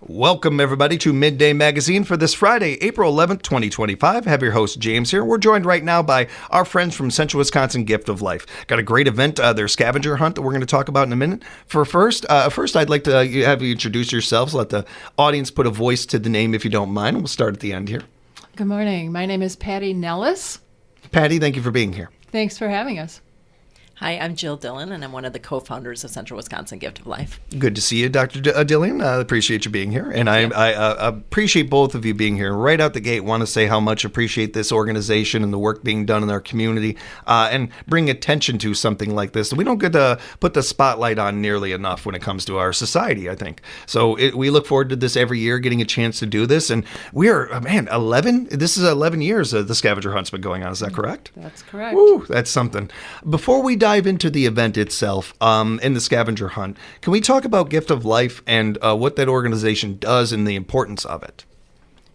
Welcome, everybody, to Midday Magazine for this Friday, April 11th, 2025. I have your host, James, here. We're joined right now by our friends from Central Wisconsin Gift of Life. Got a great event, their scavenger hunt that we're going to talk about in a minute. First, I'd like to have you introduce yourselves. Let the audience put a voice to the name if you don't mind. We'll start at the end here. Good morning. My name is Patti Nelles. Patti, thank you for being here. Thanks for having us. Hi, I'm Jill Dillon, and I'm one of the co-founders of Central Wisconsin Gift of Life. Good to see you, Dr. Dillon. I appreciate you being here. And I appreciate both of you being here. Right out the gate, want to say how much I appreciate this organization and the work being done in our community and bring attention to something like this. We don't get to put the spotlight on nearly enough when it comes to our society, I think. So we look forward to this every year, getting a chance to do this. And we are, 11? This is 11 years the scavenger hunt's been going on. Is that correct? That's correct. Woo, that's something. Before we dive into the event itself in the scavenger hunt, can we talk about Gift of Life and what that organization does and the importance of it?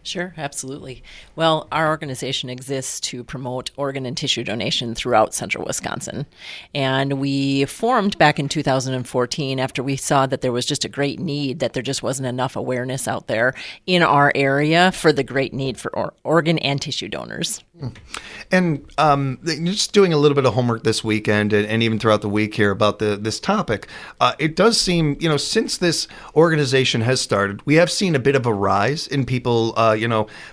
Sure, absolutely. Well, our organization exists to promote organ and tissue donation throughout central Wisconsin. And we formed back in 2014 after we saw that there was just a great need, that there just wasn't enough awareness out there in our area for the great need for organ and tissue donors. And just doing a little bit of homework this weekend and even throughout the week here about this topic, it does seem, since this organization has started, we have seen a bit of a rise in people,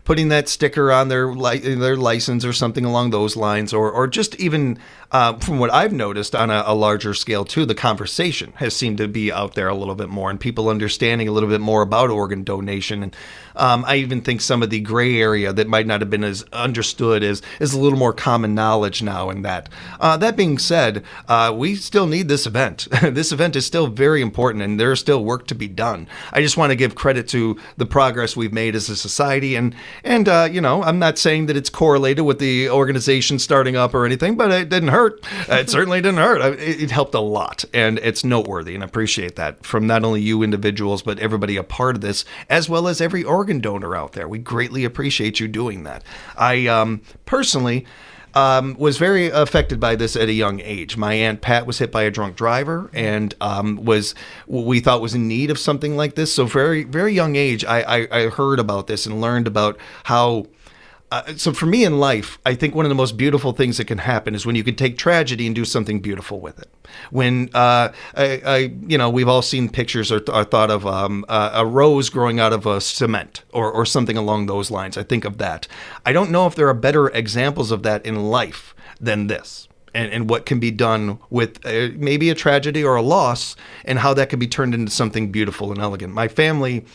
putting that sticker on their license or something along those lines, or just even from what I've noticed on a larger scale too, the conversation has seemed to be out there a little bit more and people understanding a little bit more about organ donation. And I even think some of the gray area that might not have been as understood is a little more common knowledge now in that. That being said, we still need this event. This event is still very important and there's still work to be done. I just want to give credit to the progress we've made as a society. And I'm not saying that it's correlated with the organization starting up or anything, but it didn't hurt. It certainly didn't hurt. It helped a lot, and it's noteworthy, and I appreciate that from not only you individuals, but everybody a part of this, as well as every organ donor out there. We greatly appreciate you doing that. I personally was very affected by this at a young age. My Aunt Pat was hit by a drunk driver and was what we thought was in need of something like this. So very, very young age, I heard about this and learned about how. So for me in life, I think one of the most beautiful things that can happen is when you can take tragedy and do something beautiful with it. When we've all seen pictures or thought of a rose growing out of a cement or something along those lines. I think of that. I don't know if there are better examples of that in life than this. And what can be done with maybe a tragedy or a loss and how that can be turned into something beautiful and elegant. My family...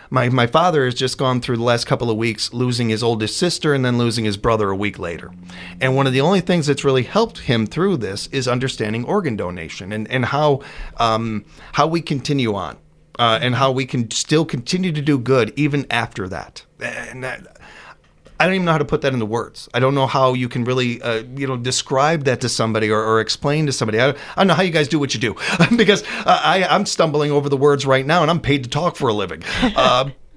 My father has just gone through the last couple of weeks losing his oldest sister and then losing his brother a week later. And one of the only things that's really helped him through this is understanding organ donation and how we continue on and how we can still continue to do good even after that. And I don't even know how to put that into words. I don't know how you can really, describe that to somebody or explain to somebody. I don't know how you guys do what you do because I'm stumbling over the words right now and I'm paid to talk for a living.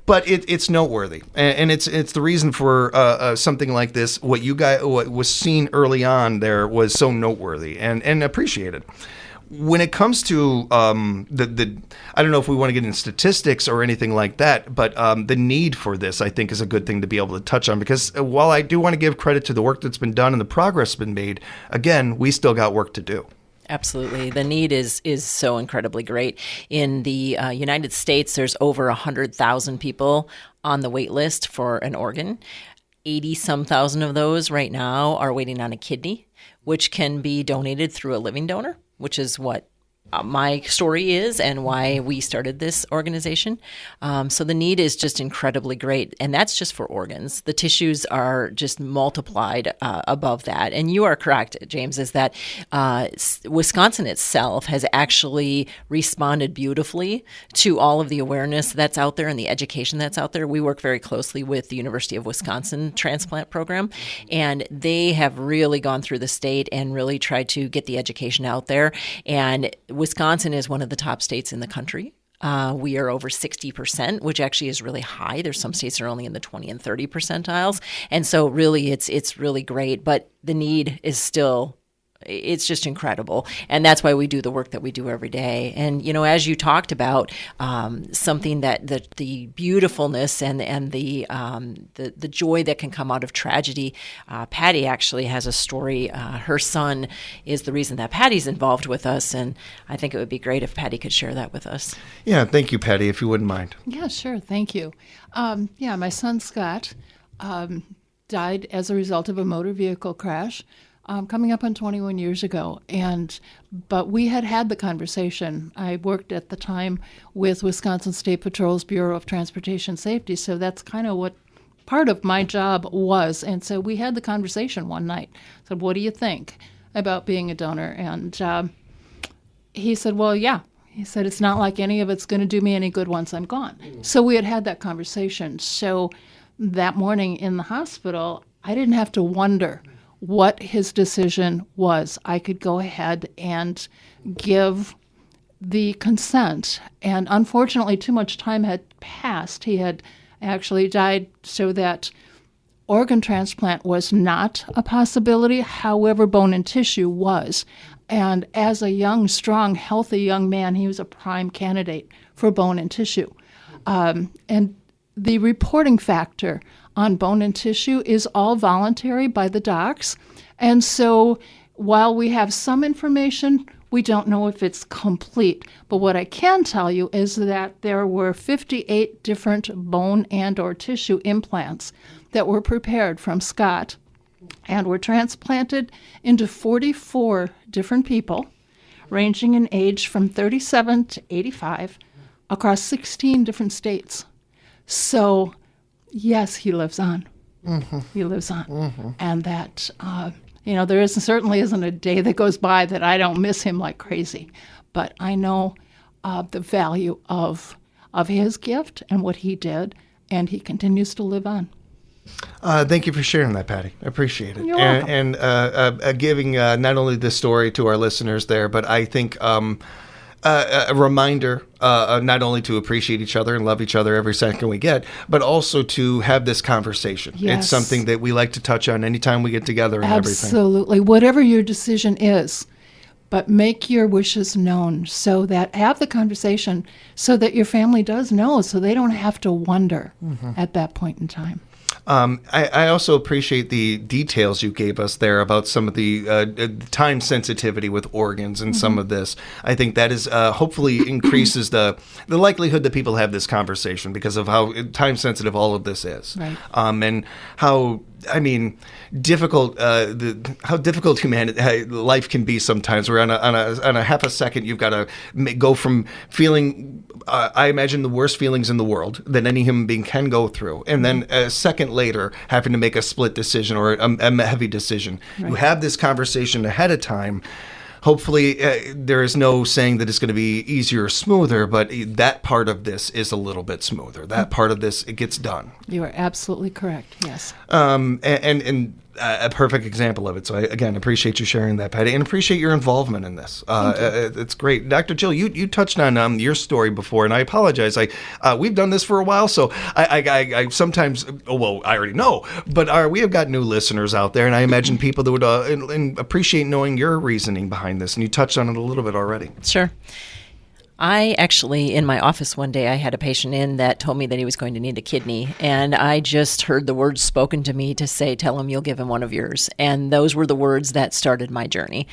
But it's noteworthy, and it's the reason for something like this. What was seen early on there was so noteworthy and appreciated. When it comes to I don't know if we want to get into statistics or anything like that, but the need for this, I think, is a good thing to be able to touch on because while I do want to give credit to the work that's been done and the progress that's been made, again, we still got work to do. Absolutely. The need is so incredibly great. In the United States, there's over 100,000 people on the wait list for an organ. 80-some thousand of those right now are waiting on a kidney, which can be donated through a living donor, which is what my story is and why we started this organization. So the need is just incredibly great. And that's just for organs. The tissues are just multiplied above that. And you are correct, James, is that Wisconsin itself has actually responded beautifully to all of the awareness that's out there and the education that's out there. We work very closely with the University of Wisconsin transplant program, and they have really gone through the state and really tried to get the education out there. And Wisconsin is one of the top states in the country. We are over 60%, which actually is really high. There's some states that are only in the 20 and 30 percentiles. And so really it's really great, but the need is still it's just incredible. And that's why we do the work that we do every day. And, as you talked about, something that the beautifulness and the joy that can come out of tragedy. Patti actually has a story. Her son is the reason that Patti's involved with us. And I think it would be great if Patti could share that with us. Yeah, thank you, Patti, if you wouldn't mind. Yeah, sure. Thank you. My son Scott died as a result of a motor vehicle crash. Coming up on 21 years ago, but we had the conversation. I worked at the time with Wisconsin State Patrol's Bureau of Transportation Safety, so that's kind of what part of my job was. And so we had the conversation one night. Said, "What do you think about being a donor?" And he said, "Well, yeah." He said, "It's not like any of it's going to do me any good once I'm gone." So we had that conversation. So that morning in the hospital, I didn't have to wonder what his decision was. I could go ahead and give the consent. And unfortunately, too much time had passed. He had actually died, so that organ transplant was not a possibility. However, bone and tissue was. And as a young, strong, healthy young man, he was a prime candidate for bone and tissue. And the reporting factor on bone and tissue is all voluntary by the docs. And so while we have some information, we don't know if it's complete. But what I can tell you is that there were 58 different bone and or tissue implants that were prepared from Scott and were transplanted into 44 different people, ranging in age from 37 to 85, across 16 different states. So, yes, he lives on. Mm-hmm. He lives on. Mm-hmm. And that, there certainly isn't a day that goes by that I don't miss him like crazy. But I know the value of his gift and what he did, and he continues to live on. Thank you for sharing that, Patti. I appreciate it. You're welcome. And giving not only this story to our listeners there, but I think a reminder not only to appreciate each other and love each other every second we get, but also to have this conversation. Yes. It's something that we like to touch on anytime we get together and everything. Absolutely. Whatever your decision is, but make your wishes known, so that have the conversation so that your family does know, so they don't have to wonder at that point in time. I also appreciate the details you gave us there about some of the time sensitivity with organs and some of this. I think that is hopefully increases the likelihood that people have this conversation because of how time sensitive all of this is. Right. And how difficult how difficult life can be sometimes. Where on a half a second you've got to go from feeling I imagine the worst feelings in the world that any human being can go through, and then a second later having to make a split decision or a heavy decision. Right. You have this conversation ahead of time. Hopefully, there is no saying that it's going to be easier or smoother, but that part of this is a little bit smoother. That part of this, it gets done. You are absolutely correct, yes. And a perfect example of it. So I, again, appreciate you sharing that, Patti, and appreciate your involvement in this. It's great. Dr. Jill, you touched on your story before, and I apologize. We've done this for a while, so I sometimes, I already know, but we have got new listeners out there, and I imagine people that would appreciate knowing your reasoning behind this, and you touched on it a little bit already. Sure. I actually, in my office one day, I had a patient in that told me that he was going to need a kidney. And I just heard the words spoken to me to say, tell him you'll give him one of yours. And those were the words that started my journey.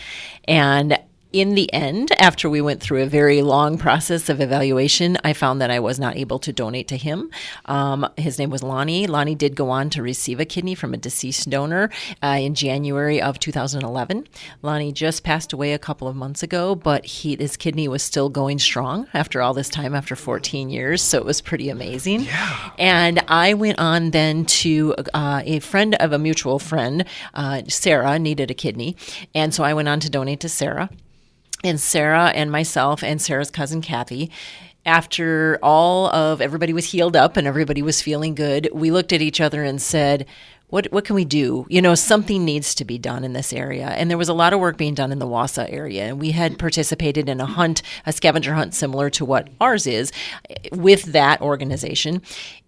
And in the end, after we went through a very long process of evaluation, I found that I was not able to donate to him. His name was Lonnie. Lonnie did go on to receive a kidney from a deceased donor in January of 2011. Lonnie just passed away a couple of months ago, but his kidney was still going strong after all this time, after 14 years. So it was pretty amazing. Yeah. And I went on then to a friend of a mutual friend, Sarah, needed a kidney. And so I went on to donate to Sarah. And Sarah and myself and Sarah's cousin Kathy, after everybody was healed up and everybody was feeling good, we looked at each other and said, what can we do? Something needs to be done in this area. And there was a lot of work being done in the Wausau area. And we had participated in a scavenger hunt similar to what ours is with that organization.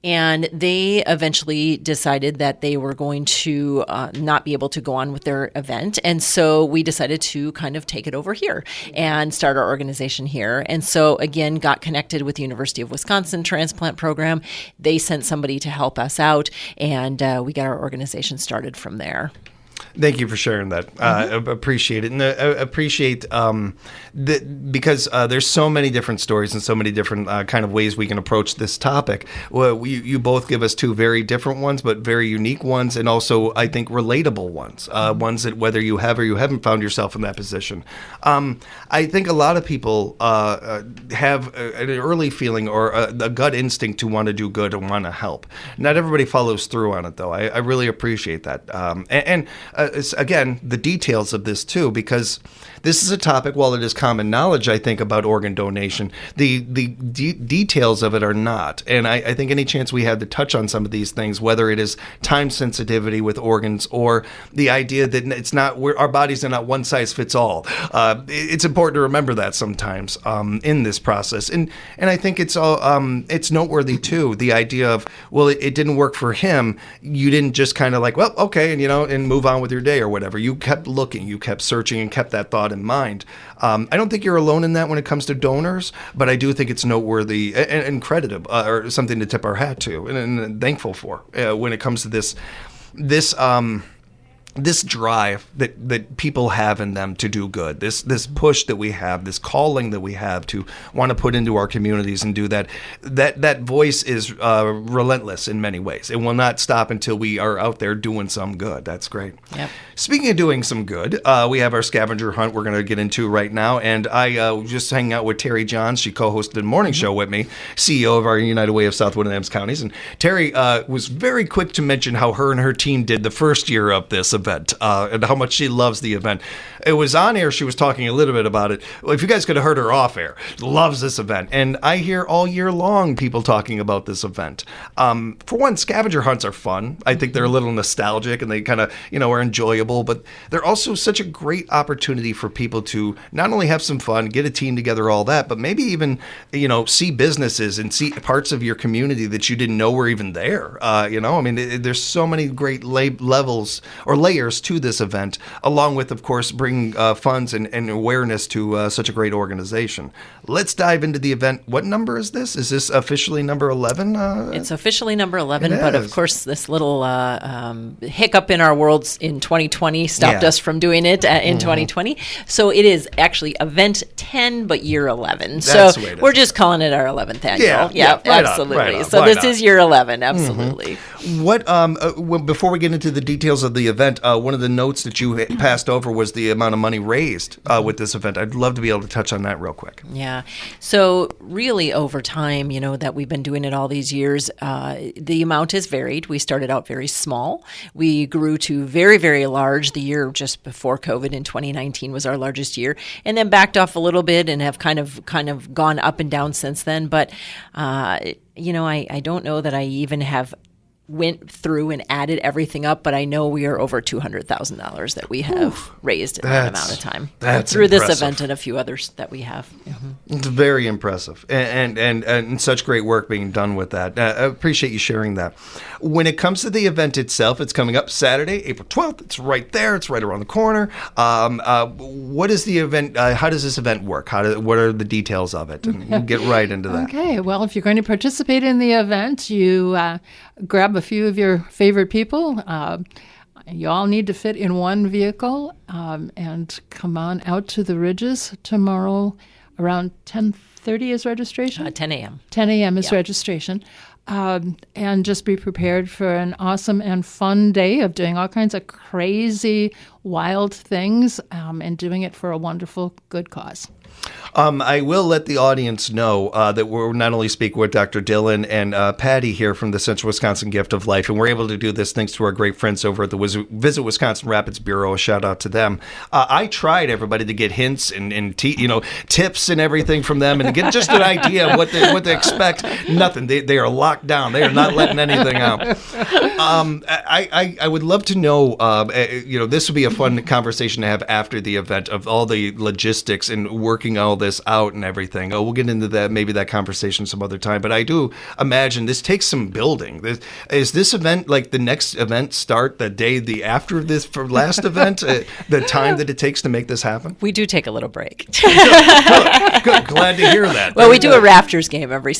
And they eventually decided that they were going to not be able to go on with their event. And so we decided to kind of take it over here and start our organization here. And so, again, got connected with the University of Wisconsin transplant program. They sent somebody to help us out, and we got our organization started from there. Thank you for sharing that. Appreciate it. And appreciate that because there's so many different stories and so many different kind of ways we can approach this topic. Well, you both give us two very different ones, but very unique ones, and also, I think, relatable ones. Ones that whether you have or you haven't found yourself in that position. I think a lot of people have an early feeling or a gut instinct to want to do good and want to help. Not everybody follows through on it, though. I really appreciate that. Again, the details of this too, because this is a topic, while it is common knowledge, I think, about organ donation, the details of it are not. And I think any chance we have to touch on some of these things, whether it is time sensitivity with organs or the idea that it's not, our bodies are not one size fits all. It's important to remember that sometimes in this process. And I think it's noteworthy too, the idea of, well, it didn't work for him. You didn't just kind of like, well, okay, and move on with your day or whatever. You kept looking, you kept searching, and kept that thought in mind. I don't think you're alone in that when it comes to donors, but I do think it's noteworthy and creditable, or something to tip our hat to and thankful for when it comes to this drive that people have in them to do good, this push that we have, this calling that we have to want to put into our communities and do that. That voice is relentless in many ways. It will not stop until we are out there doing some good. That's great. Yep. Speaking of doing some good, we have our scavenger hunt we're going to get into right now, and I was just hanging out with Terry Johns. She co-hosted the morning show with me, CEO of our United Way of Southwood and Adams Counties, and Terry was very quick to mention how her and her team did the first year of this event. And how much she loves the event. It was on air. She was talking a little bit about it. Well, if you guys could have heard her off air, loves this event. And I hear all year long people talking about this event. For one, scavenger hunts are fun. I think they're a little nostalgic and they kind of, are enjoyable, but they're also such a great opportunity for people to not only have some fun, get a team together, all that, but maybe even, see businesses and see parts of your community that you didn't know were even there. There's so many great levels or layers to this event, along with, of course, bringing funds and awareness to such a great organization. Let's dive into the event. What number is this? Is this officially number 11? It's officially number 11, but of course, this little hiccup in our worlds in 2020 stopped us from doing it in 2020. So it is actually event 10, but year 11. So we're just calling it our 11th annual. Yeah, right absolutely. Right on, so this is year 11, absolutely. What before we get into the details of the event, one of the notes that you passed over was the amount of money raised with this event. I'd love to be able to touch on that real quick. Yeah. So really over time, that we've been doing it all these years, the amount has varied. We started out very small. We grew to very, very large. The year just before COVID in 2019 was our largest year, and then backed off a little bit and have kind of gone up and down since then. But, I don't know that I even have went through and added everything up, but I know we are over $200,000 that we have raised in that amount of time through impressive. This event and a few others that we have. It's very impressive, and such great work being done with that. I appreciate you sharing that. When it comes to the event itself, it's coming up Saturday, April 12th. It's right there. It's right around the corner. What is the event? How does this event work? What are the details of it? And we'll get right into that. Okay. Well, if you're going to participate in the event, you grab a few of your favorite people. You all need to fit in one vehicle and come on out to the Ridges tomorrow around 10:30 is registration? 10 a.m. 10 a.m. is registration. And just be prepared for an awesome and fun day of doing all kinds of crazy, wild things and doing it for a wonderful, good cause. I will let the audience know that we're not only speaking with Dr. Dillon and Patty here from the Central Wisconsin Gift of Life, and we're able to do this thanks to our great friends over at the Visit Wisconsin Rapids Bureau. A shout out to them. I tried, everybody, to get hints and tips and everything from them, and to get just an idea of what they expect. Nothing. They are locked down. They are not letting anything out. I would love to know. This would be a fun conversation to have after the event of all the logistics and working all this out and everything. We'll get into that, maybe that conversation some other time. But I do imagine this takes some building. Is this event like the next event start the day after this for last event? The time that it takes to make this happen? We do take a little break. Good. Glad to hear that. Well, we do a Raptors game every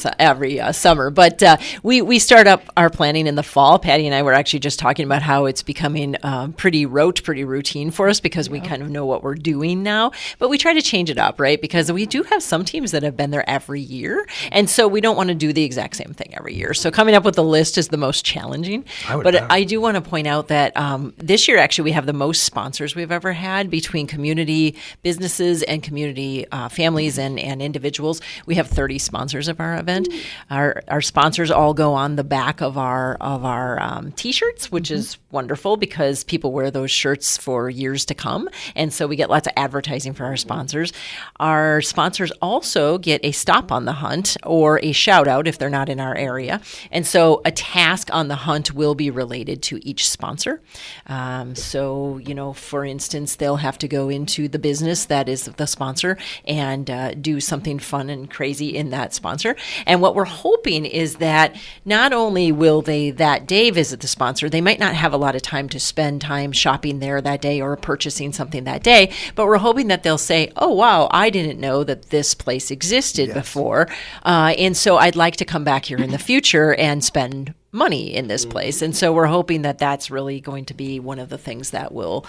summer, but we start up our planning in the fall. Patty and I were actually just talking about how it's becoming pretty routine for us because we kind of know what we're doing now. But we try to change it up, right? Because we do have some teams that have been there every year, and so we don't want to do the exact same thing every year. So coming up with a list is the most challenging. I do want to point out that this year, actually, we have the most sponsors we've ever had between community businesses and community families and individuals. We have 30 sponsors of our event. Our sponsors all go on the back of our T-shirts, which is wonderful because people wear those shirts for years to come, and so we get lots of advertising for our sponsors. Our sponsors also get a stop on the hunt or a shout out if they're not in our area. And so a task on the hunt will be related to each sponsor. For instance, they'll have to go into the business that is the sponsor and do something fun and crazy in that sponsor. And what we're hoping is that not only will they that day visit the sponsor, they might not have a lot of time to spend time shopping there that day or purchasing something that day, but we're hoping that they'll say, oh, wow, I didn't know that this place existed before. And so I'd like to come back here in the future and spend money in this place. And so we're hoping that that's really going to be one of the things that will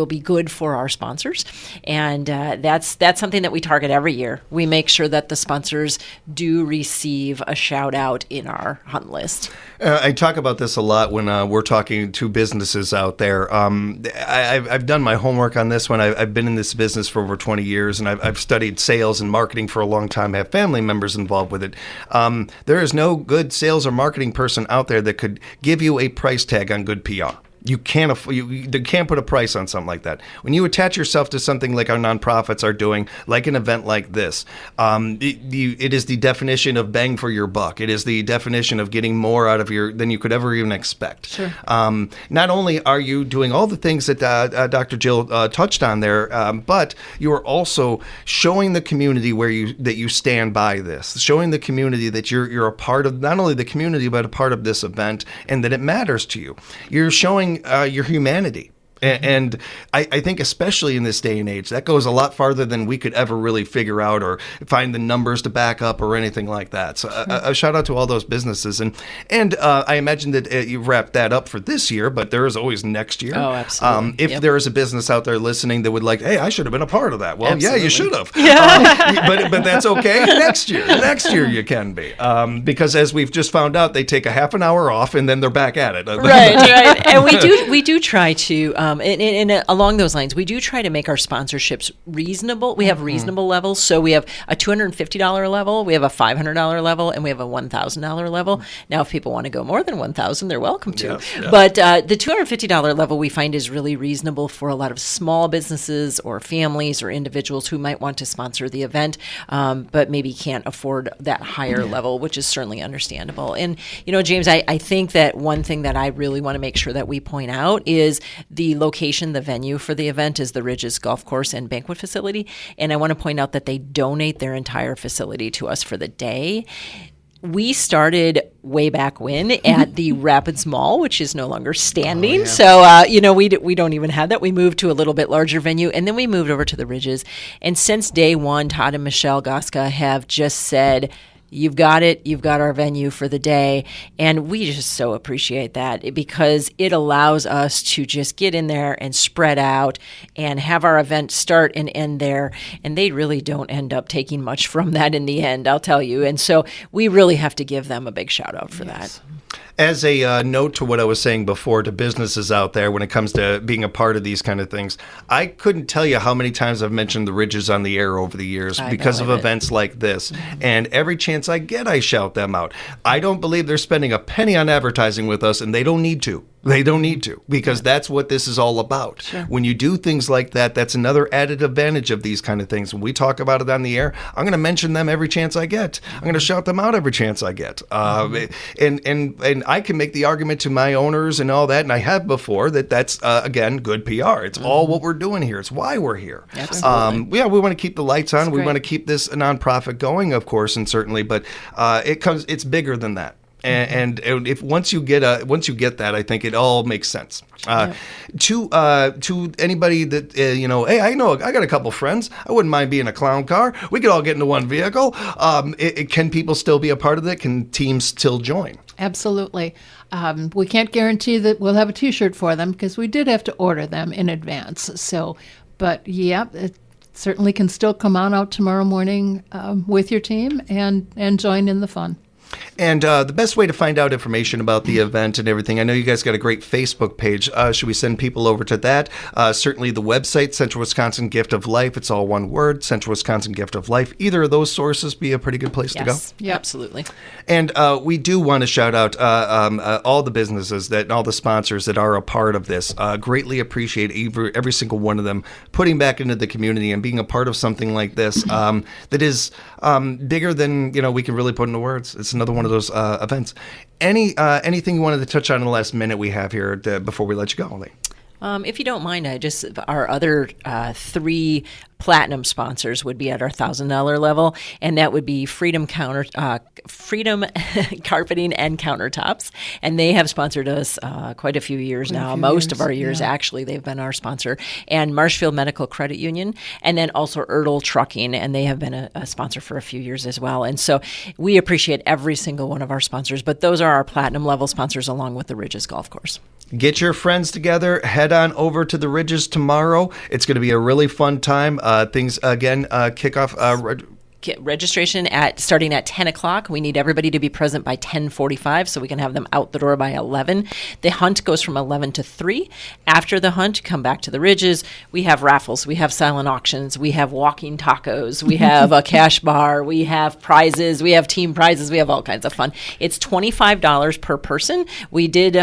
be good for our sponsors. And that's something that we target every year. We make sure that the sponsors do receive a shout out in our hunt list. I talk about this a lot when we're talking to businesses out there. I've done my homework on this one. I've been in this business for over 20 years, and I've studied sales and marketing for a long time. I have family members involved with it. There is no good sales or marketing person out there that could give you a price tag on good PR. You can't put a price on something like that. When you attach yourself to something like our nonprofits are doing, like an event like this, it is the definition of bang for your buck. It is the definition of getting more out of than you could ever even expect. Sure. Not only are you doing all the things that Dr. Jill touched on there, but you are also showing the community that you stand by this, showing the community that you're a part of not only the community but a part of this event, and that it matters to you. You're showing your humanity. And I think especially in this day and age, that goes a lot farther than we could ever really figure out or find the numbers to back up or anything like that. So a shout out to all those businesses. And I imagine that you've wrapped that up for this year, but there is always next year. Oh, absolutely. If there is a business out there listening that would like, hey, I should have been a part of that. Well, absolutely. Yeah, you should have. Yeah. But that's okay. Next year you can be. Because as we've just found out, they take a half an hour off and then they're back at it. Right. And we do try to and along those lines, we do try to make our sponsorships reasonable. We have reasonable levels. So we have a $250 level, we have a $500 level, and we have a $1,000 level. Now, if people want to go more than $1,000, they're welcome to. Yes, yeah. But the $250 level we find is really reasonable for a lot of small businesses or families or individuals who might want to sponsor the event, but maybe can't afford that higher level, which is certainly understandable. And, James, I think that one thing that I really want to make sure that we point out is the location, the venue for the event is the Ridges Golf Course and Banquet Facility. And I want to point out that they donate their entire facility to us for the day. We started way back when at the Rapids Mall, which is no longer standing. Oh, yeah. So, we don't even have that. We moved to a little bit larger venue, and then we moved over to the Ridges. And since day one, Todd and Michelle Goska have just said, You've got it. You've got our venue for the day. And we just so appreciate that because it allows us to just get in there and spread out and have our event start and end there. And they really don't end up taking much from that in the end, I'll tell you. And so we really have to give them a big shout out for that. As a note to what I was saying before to businesses out there when it comes to being a part of these kind of things, I couldn't tell you how many times I've mentioned the Ridges on the air over the years because of events like this. And every chance I get, I shout them out. I don't believe they're spending a penny on advertising with us, and they don't need to. They don't need to, because that's what this is all about. Sure. When you do things like that, that's another added advantage of these kind of things. When we talk about it on the air, I'm going to mention them every chance I get. I'm going to shout them out every chance I get. And I can make the argument to my owners and all that, and I have before, that's, again, good PR. It's all what we're doing here. It's why we're here. Absolutely. We want to keep the lights on. That's We great. want to keep this nonprofit going, of course, and certainly, but it's bigger than that. And if once you get that, I think it all makes sense. To anybody that hey, I know I got a couple friends. I wouldn't mind being a clown car. We could all get into one vehicle. Can people still be a part of it? Can teams still join? Absolutely. We can't guarantee that we'll have a T-shirt for them because we did have to order them in advance. So, but yeah, it certainly can still come on out tomorrow morning with your team and join in the fun. And the best way to find out information about the event and everything, I know you guys got a great Facebook page. Should we send people over to that? Certainly the website, Central Wisconsin Gift of Life. It's all one word, Central Wisconsin Gift of Life. Either of those sources be a pretty good place to go. Yes, absolutely. And we do want to shout out all the businesses and all the sponsors that are a part of this. Greatly appreciate every single one of them putting back into the community and being a part of something like this that is bigger than we can really put into words. It's another one of those events. Anything you wanted to touch on in the last minute we have here before we let you go, Lee? If you don't mind, our other three platinum sponsors would be at our $1,000 level, and that would be Freedom Carpeting and Countertops, and they have sponsored us quite a few years now. Most of our years, actually, they've been our sponsor, and Marshfield Medical Credit Union, and then also Erdl Trucking, and they have been a sponsor for a few years as well. And so we appreciate every single one of our sponsors, but those are our platinum level sponsors along with the Ridges Golf Course. Get your friends together. Head on over to the Ridges tomorrow. It's going to be a really fun time. Things, again, kick off. Registration starting at 10 o'clock. We need everybody to be present by 10:45 so we can have them out the door by 11. The hunt goes from 11 to 3. After the hunt, come back to the Ridges. We have raffles. We have silent auctions. We have walking tacos. We have a cash bar. We have prizes. We have team prizes. We have all kinds of fun. It's $25 per person. We did,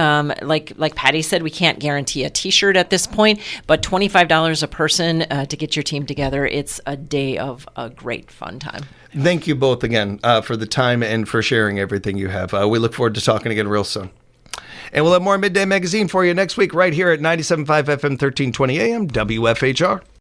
like Patty said, we can't guarantee a T-shirt at this point, but $25 a person to get your team together. It's a day of a great fun time. Thank you both again for the time and for sharing everything you have. We look forward to talking again real soon. And we'll have more Midday Magazine for you next week right here at 97.5 FM, 1320 AM, WFHR.